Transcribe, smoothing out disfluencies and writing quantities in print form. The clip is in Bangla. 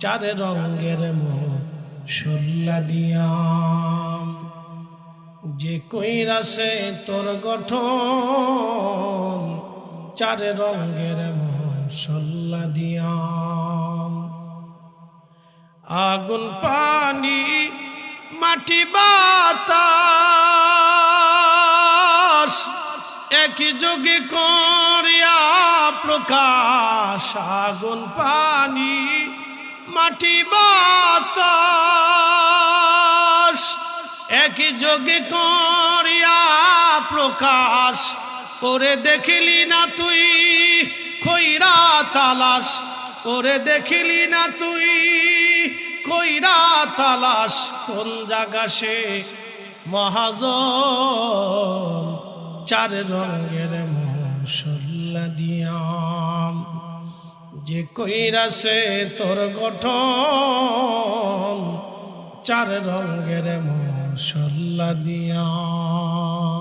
চার রঙের মশলা দিয়াম। যে কইরাছে তোর গঠন চার রঙের মশলা দিয়াম। আগুন পানি মাটি বাতাস একই যোগে করিয়া প্রকাশ। আগুন পানি মাটি বাতাস একই যোগে করিয়া প্রকাশ। ওরে দেখিলি না তুই কইরা তালাশ, ওরে দেখিলি না তুই কইরা তালাশ। কোন জায়গা সে মহাজন চার রঙের মশলা দিয়াম। যে কইরাছে তোর গঠন চার রঙের মশলা দিয়াম।